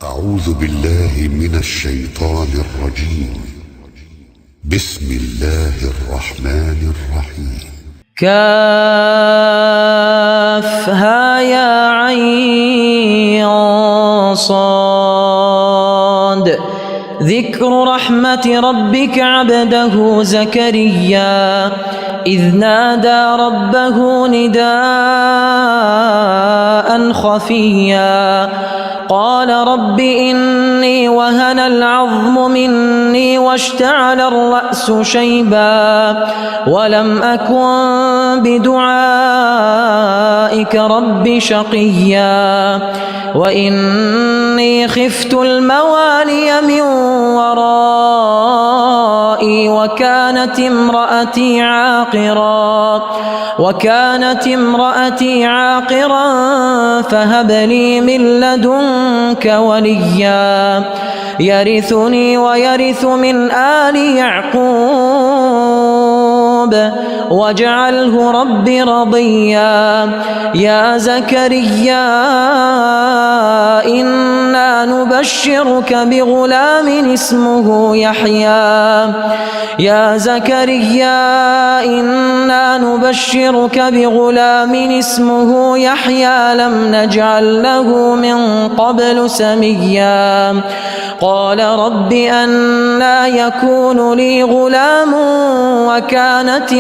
أعوذ بالله من الشيطان الرجيم. بسم الله الرحمن الرحيم. كافها يا عين صاد. ذكر رحمة ربك عبده زكريا إذ نادى ربه نداء خفيا قال رب إني وهن العظم مني واشتعل الرأس شيبا ولم أكن بدعائك رب شقيا وإني خفت الموالي من ورائي وكانت امرأتي عاقرا فهب لي من لدنك وليا يرثني ويرث من آل يعقوب واجعله رب رضيا. يا زكريا إنا نبشرك بغلام اسمه يحيى لم نجعل له من قبل سميا. قال رب أنى يكون لي غلام وكانت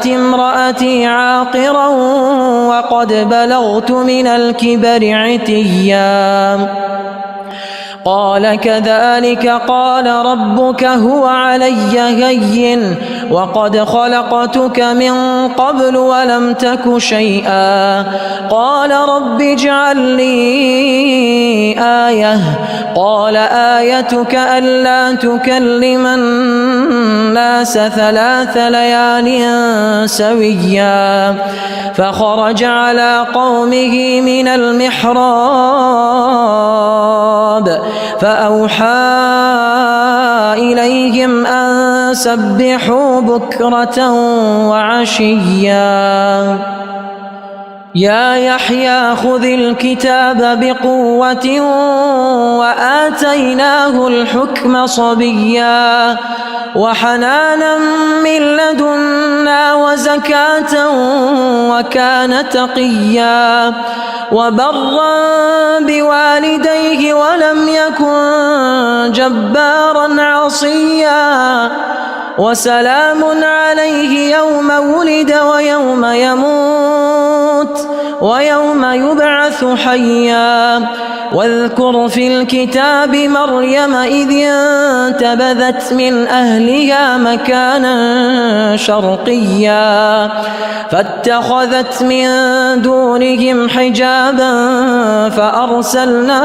امرأتي عاقرا وقد بلغت من الكبر عتيا. قال كذلك قال ربك هو علي هين وقد خلقتك من قبل ولم تك شيئا. قال رب اجعل لي آية. قال آيتك ألا تكلم الناس 3 ليال سويا. فخرج على قومه من المحراب فأوحى إليهم أن سبحوا بكرة وعشيا. يا يحيى خذ الكتاب بقوة وآتيناه الحكم صبيا وحنانا من لدنا وزكاة وكان تقيا وبرا بوالديه ولم يكن جبارا عصيا. وسلام عليه يوم ولد ويوم يموت ويوم يبعث حيا. واذكر في الكتاب مريم إذ انتبذت من أهلها مكانا شرقيا فاتخذت من دونهم حجابا فأرسلنا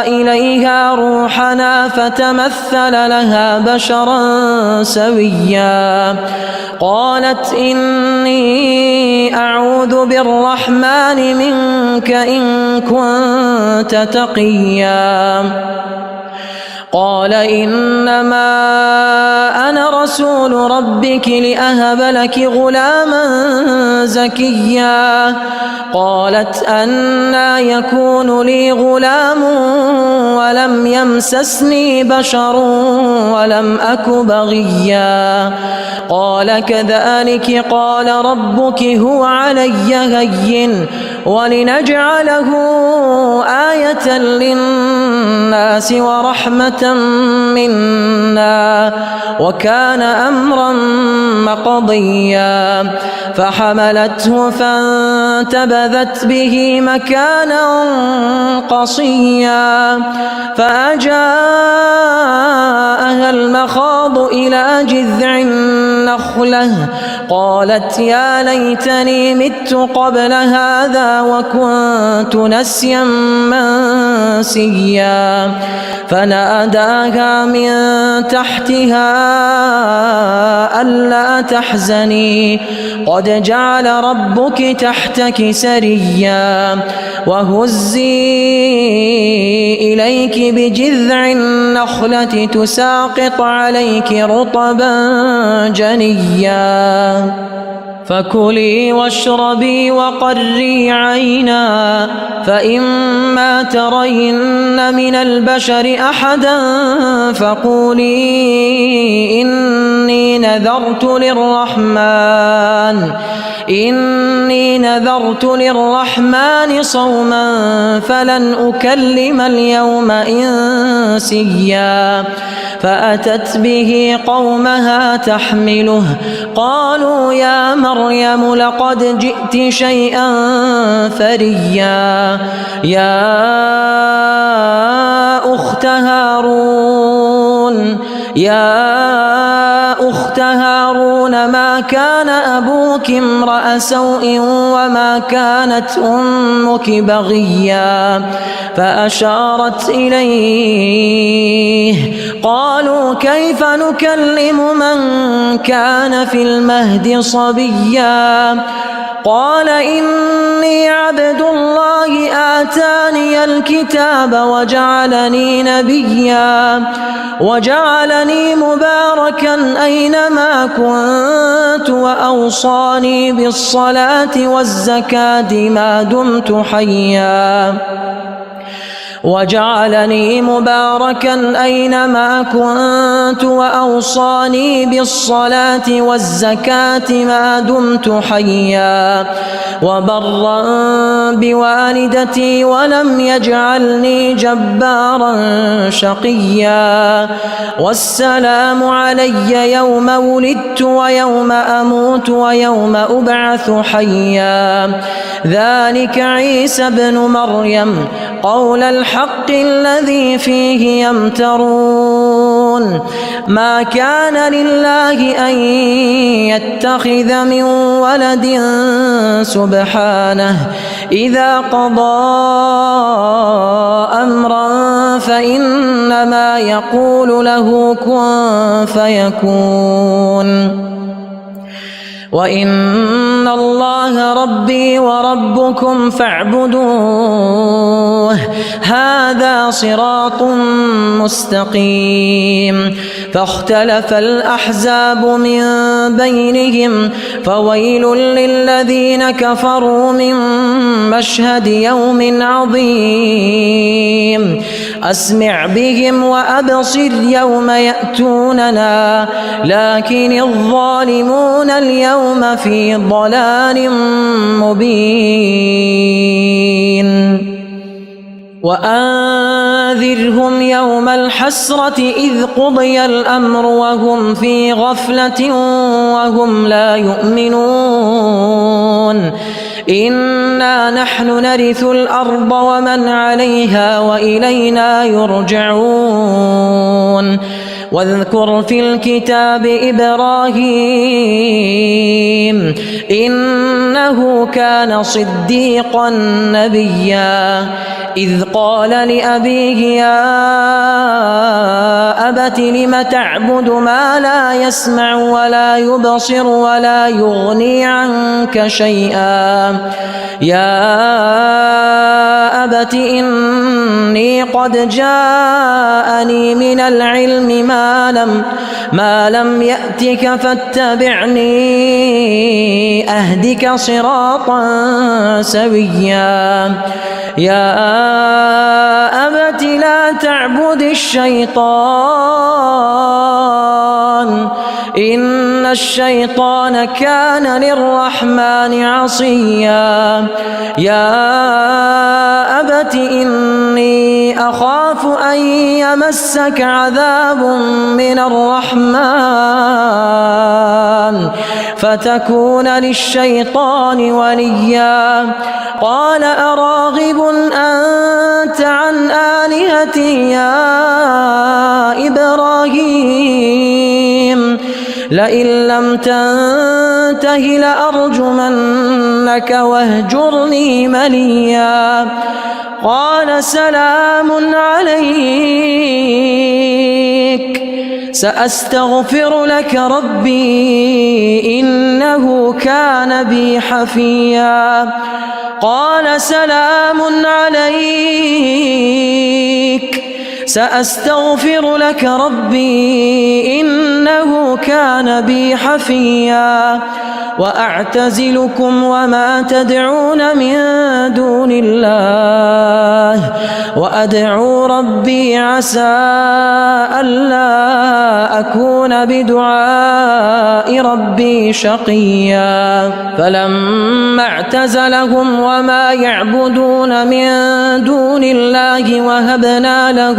إليها روحنا فتمثل لها بشرا سويا. قالت إني أعوذ بالرحمن منك إن كنت تقيا. قال إنما أنا رسول ربك لأهب لك غلاما زكيا. قالت أنى يكون لي غلام ولم يمسسني بشر ولم أك بغيا. قال كذلك قال ربك هو علي هين ولنجعله آية للناس ورحمة منا وكان أمرا مقضيا. فحملته فانتبذت به مكانا قصيا فأجاءها المخاض إلى جذع النخلة قالت يا ليتني مت قبل هذا وكنت نسيا منسيا. فناداها من تحتها ألا تحزني قد جعل ربك تحتك سريا وهزي إليك بجذع النخلة تساقط عليك رطبا جنيا فكلي واشربي وقري عينا فإما ترين من البشر أحدا فقولي إني نذرت للرحمن صوما فلن أكلم اليوم إنسيا فأتت به قومها تحمله قالوا يا مريم لقد جئت شيئا فريا يا أخت هارون ما كان أبوك امرأ سوء وما كانت أمك بغيا فأشارت إليه قالوا كيف نكلم من كان في المهد صبيا قال إني عبد الله آتاني الكتاب وجعلني نبيا وجعلني مباركا أينما كنت وأوصاني بالصلاة والزكاة ما دمت حيا وجعلني مباركا أينما كنت وأوصاني بالصلاة والزكاة ما دمت حيا وبرا بوالدتي ولم يجعلني جبارا شقيا والسلام علي يوم ولدت ويوم أموت ويوم أبعث حيا ذلك عيسى ابن مريم قول الحق الذي فيه يمترون ما كان لله أن يتخذ من ولد سبحانه إذا قضى أمرا فإنما يقول له كن فيكون وإن الله ربي وربكم فاعبدوه هذا صراط مستقيم فاختلف الأحزاب من بينهم فويل للذين كفروا من مشهد يوم عظيم أسمع بهم وأبصر يوم يأتوننا لكن الظالمون اليوم في ضلال مبين وأنذرهم يوم الحسرة إذ قضي الأمر وهم في غفلة وهم لا يؤمنون إنا نحن نرث الأرض ومن عليها وإلينا يرجعون واذكر في الكتاب إبراهيم إنه كان صديقا نبيا إذ قال لأبيه يا أبت لم تعبد ما لا يسمع ولا يبصر ولا يغني عنك شيئا يا أبت إني قد جاءني من العلم ما لم يأتك فاتبعني أهدك صراطا سويا يا أبت لا تعبد الشيطان إن الشيطان كان للرحمن عصيا يا أبت إني أخاف أن يمسك عذاب من الرحمن فتكون للشيطان وليا قال أراغب أنت عن آلهتي يا إبراهيم لئن لم تنته لأرجمنك واهجرني مليا قال سلام سأستغفر لك ربي إنه كان بي حفيا قال سلام عليك سأستغفر لك ربي إنه كان بي حفيا وأعتزلكم وما تدعون من دون الله وأدعو ربي عسى ألا أكون بدعاء ربي شقيا فلما اعتزلهم وما يعبدون من دون الله وهبنا له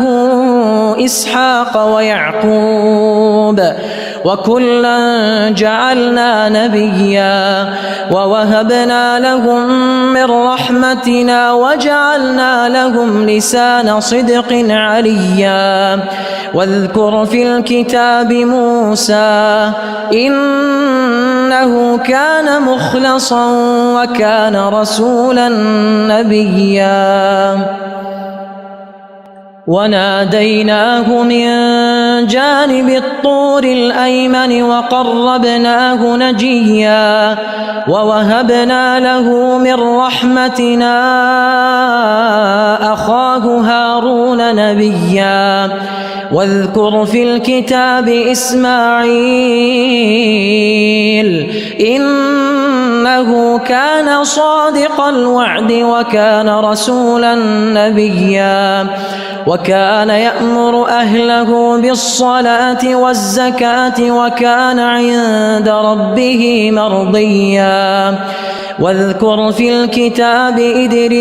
إسحاق ويعقوب وكلا جعلنا نبيا ووهبنا لهم من رحمتنا وجعلنا لهم لسان صدق عليا واذكر في الكتاب موسى إنه كان مخلصا وكان رسولا نبيا وناديناه من جانب الطور الأيمن وقربناه نجيا ووهبنا له من رحمتنا أخاه هارون نبيا واذكر في الكتاب إسماعيل إنه كان صادق الوعد وكان رسولا نبيا وكان يأمر أهله بالصلاة والزكاة وكان عند ربه مرضيا واذكر في الكتاب إدريس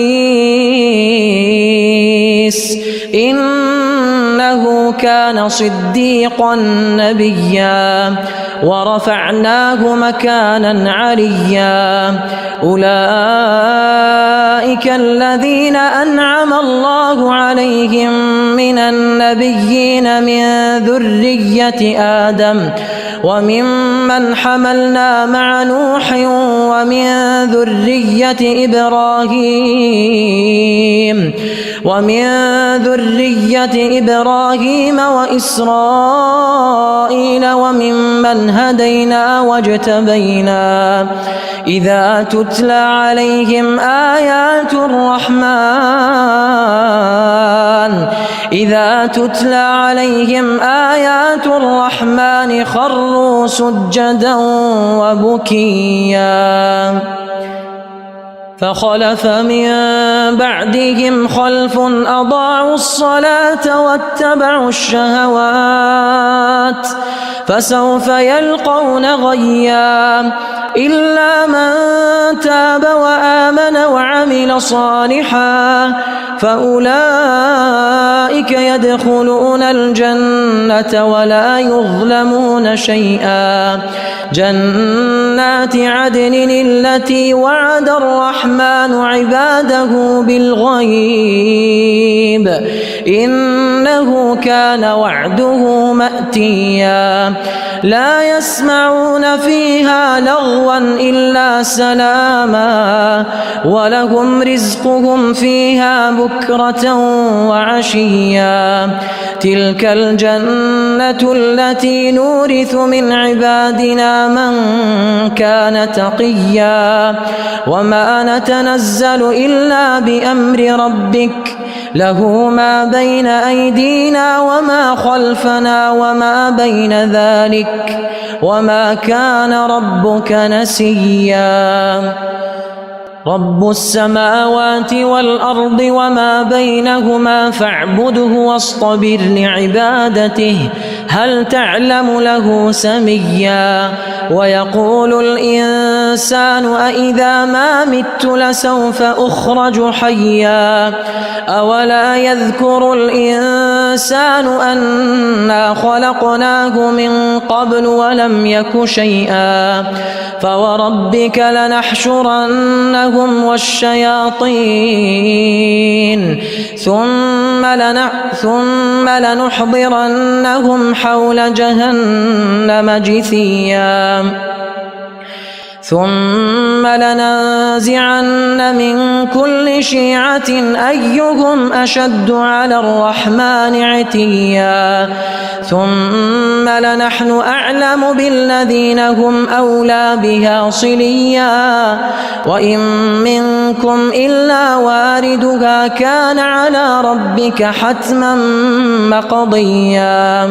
إنه كان صديقا نبيا ورفعناه مكانا عليا أولئك الذين أنعم الله عليهم من النبيين من ذرية آدم وممن حملنا مع نوح ومن ذرية إبراهيم وإسرائيل وممن هدينا واجتبينا إذا تتلى عليهم آيات الرحمن خروا سجدا وبكيا فخلف من بعدهم خلف أضاعوا الصلاة واتبعوا الشهوات فسوف يلقون غيا إلا من تاب وآمن وعمل صالحا فأولئك يدخلون الجنة ولا يظلمون شيئا جنات عدن التي وعد الرحمن عباده بالغيب إنه كان وعده مأتيا لا يسمعون فيها لغوا إلا سلاما ولهم رزقهم فيها بكرة وعشيا تلك الجنة التي نورث من عبادنا من كان تقيا وما نتنزل إلا بأمر ربك له ما بين أيدينا وما خلفنا وما بين ذلك وما كان ربك نسيا رب السماوات والأرض وما بينهما فاعبده واصطبر لعبادته هل تعلم له سميا ويقول الإنسان أإذا ما مت لسوف أخرج حيا أولا يذكر الإنسان أنا خلقناه من قبل ولم يك شيئا فوربك لنحشرنهم والشياطين ثم لنحضرنهم حول جهنم جثيا ثم ثم لننزعن من كل شيعة أيهم أشد على الرحمن عتيا ثم لنحن أعلم بالذين هم أولى بها صليا وإن منكم إلا واردها كان على ربك حتما مقضيا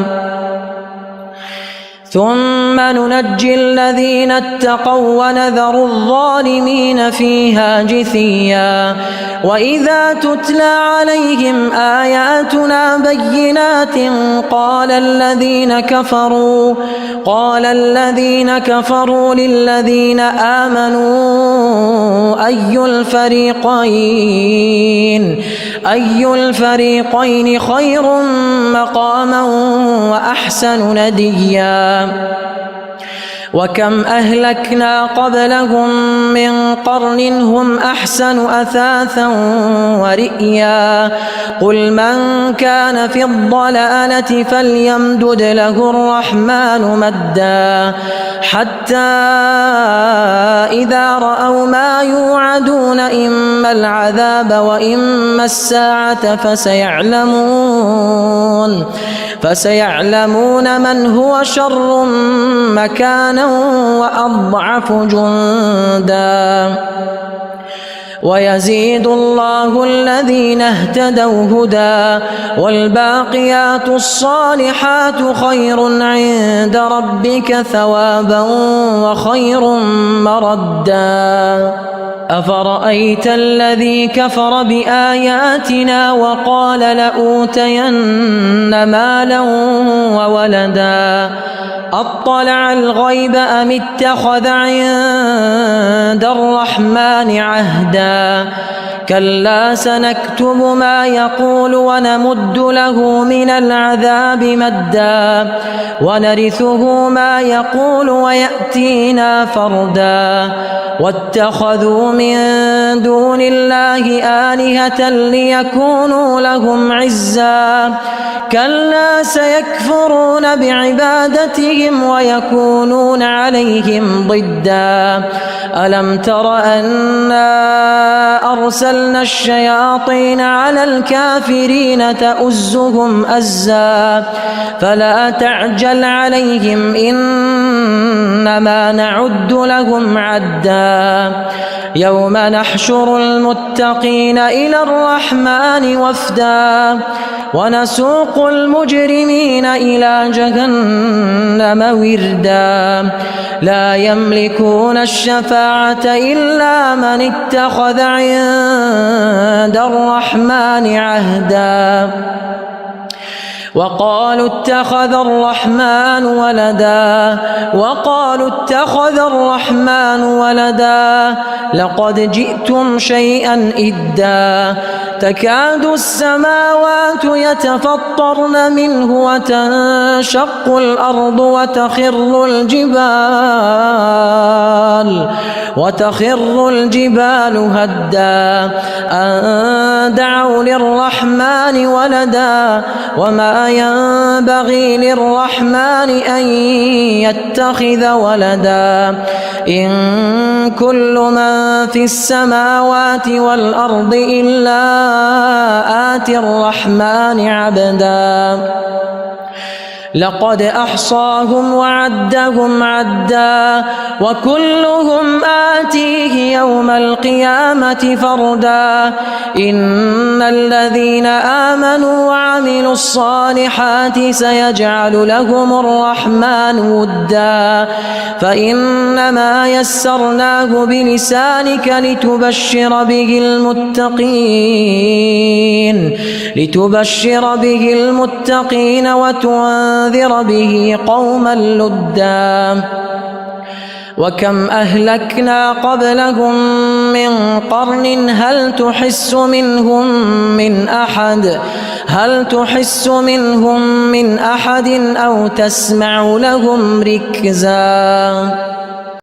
ثم ننجي الذين اتقوا ونذر الظالمين فيها جثيا وإذا تتلى عليهم آياتنا بينات قال الذين كفروا للذين آمنوا أي الفريقين خير مقاما وأحسن نديا وكم أهلكنا قبلهم من قرن هم أحسن أثاثا ورئيا قل من كان في الضلالة فليمدد له الرحمن مدا حتى إذا رأوا ما يوعدون إما العذاب وإما الساعة فسيعلمون من هو شر مكانا وأضعف جندا ويزيد الله الذين اهتدوا هدى والباقيات الصالحات خير عند ربك ثوابا وخير مردا أفرأيت الذي كفر بآياتنا وقال لأوتين مالا وولدا أطلع الغيب أم اتخذ عند الرحمن عهدا كلا سنكتب ما يقول ونمد له من العذاب مدا ونرثه ما يقول ويأتينا فردا واتخذوا من دون الله آلهة ليكونوا لهم عزا كلا سيكفرون بعبادتهم ويكونون عليهم ضدا ألم تر أنا أرسلنا الشياطين على الكافرين تؤزهم أزا فلا تعجل عليهم إنما نعد لهم عدا يوم نحشر المتقين إلى الرحمن وفدا ونسوق المجرمين إلى جهنم وردا لا يملكون الشفاعة إلا من اتخذ عند الرحمن عهدا وقالوا اتخذ الرحمن ولدا لقد جئتم شيئا إدا تكاد السماوات يتفطرن منه وتنشق الأرض وتخر الجبال هدا أن دعوا للرحمن ولدا وما ينبغي للرحمن أن يتخذ ولدا إن كل من في السماوات والأرض إلا آتي الرحمن عبدا لقد أحصاهم وعدهم عدا وكلهم آتيه يوم القيامة فردا إن الذين آمنوا وعملوا الصالحات سيجعل لهم الرحمن ودا فإنما يسرناه بلسانك لتبشر به المتقين وتنذر به قوما لدا وكم أهلكنا قبلهم من قرن هل تحس منهم من أحد أو تسمع لهم ركزا